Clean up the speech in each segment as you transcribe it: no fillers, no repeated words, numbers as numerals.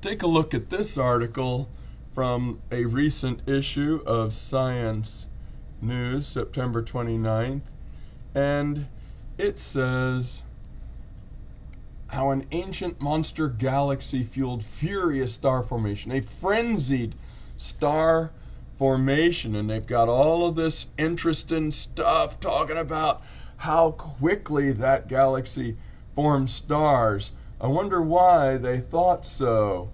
Take a look at this article from a recent issue of Science News, September 29th, and it says how an ancient monster galaxy fueled furious star formation, a frenzied star formation, and they've got all of this interesting stuff talking about how quickly that galaxy formed stars. I wonder why they thought so.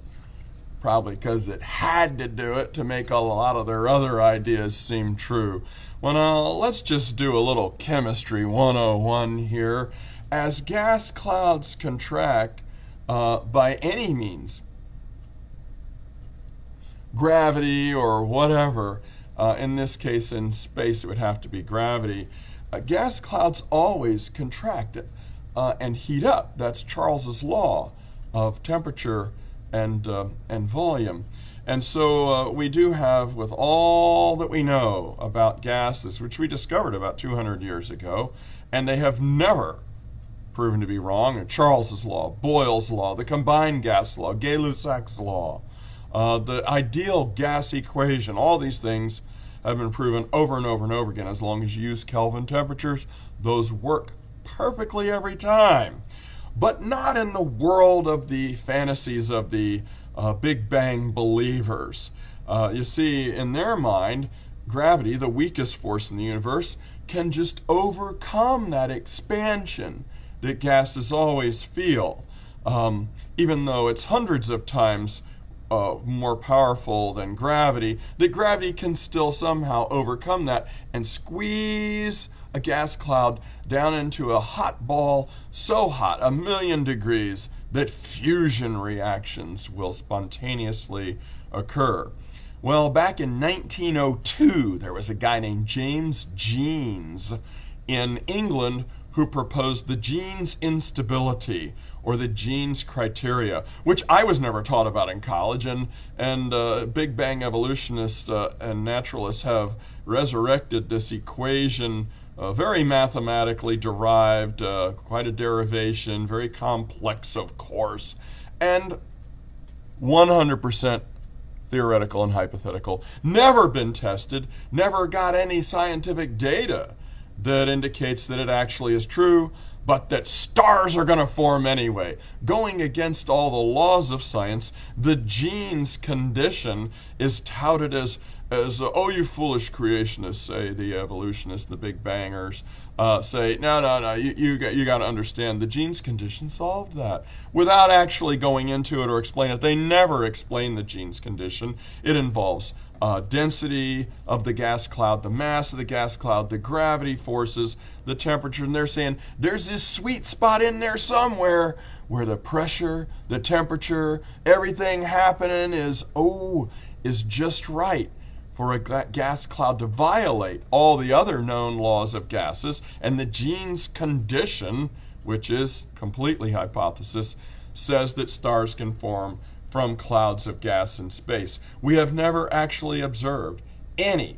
Probably because it had to do it to make a lot of their other ideas seem true. Well, now, let's just do a little chemistry 101 here. As gas clouds contract by any means, gravity or whatever, in this case in space it would have to be gravity, gas clouds always contract and heat up. That's Charles's law of temperature and volume. And so we do have, with all that we know about gases, which we discovered about 200 years ago, and they have never proven to be wrong, Charles's law, Boyle's law, the combined gas law, Gay-Lussac's law, the ideal gas equation, all these things have been proven over and over and over again. As long as you use Kelvin temperatures, those work perfectly every time. But not in the world of the fantasies of the Big Bang believers. You see, in their mind, gravity, the weakest force in the universe, can just overcome that expansion that gases always feel, even though it's hundreds of times more powerful than gravity, that gravity can still somehow overcome that and squeeze a gas cloud down into a hot ball so hot, 1,000,000 degrees, that fusion reactions will spontaneously occur. Well, back in 1902, there was a guy named James Jeans in England who proposed the Jeans instability, or the Jeans criteria, which I was never taught about in college, and Big Bang evolutionists and naturalists have resurrected this equation, very mathematically derived, quite a derivation, very complex, of course, and 100% theoretical and hypothetical. Never been tested, never got any scientific data that indicates that it actually is true, but that stars are going to form anyway. Going against all the laws of science, the Jeans condition is touted as oh, you foolish creationists, say the evolutionists, the Big Bangers, say, no, you got to understand, the Jeans condition solved that. Without actually going into it or explain it, they never explain the Jeans condition. It involves density of the gas cloud, the mass of the gas cloud, the gravity forces, the temperature, and they're saying there's this sweet spot in there somewhere where the pressure, the temperature, everything happening is just right for a gas cloud to violate all the other known laws of gases, and the Jeans condition, which is completely hypothesis, says that stars can form from clouds of gas in space. We have never actually observed any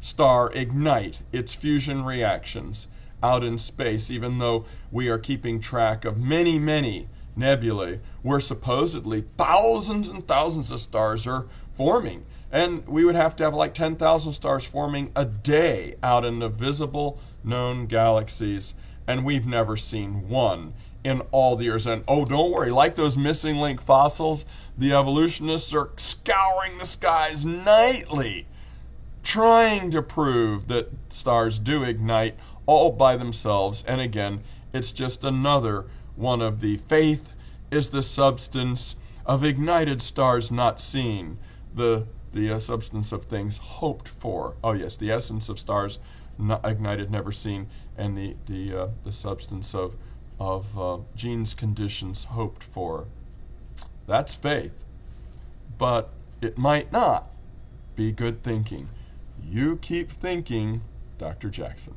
star ignite its fusion reactions out in space, even though we are keeping track of many, many nebulae where supposedly thousands and thousands of stars are forming. And we would have to have like 10,000 stars forming a day out in the visible known galaxies, and we've never seen one in all the years. And oh, don't worry, like those missing link fossils, the evolutionists are scouring the skies nightly, trying to prove that stars do ignite all by themselves. And again, it's just another one of the faith is the substance of ignited stars not seen, the substance of things hoped for. Oh yes, the essence of stars not ignited, never seen, and the substance of Jeans conditions hoped for. That's faith, but it might not be good thinking. You keep thinking, Dr. Jackson.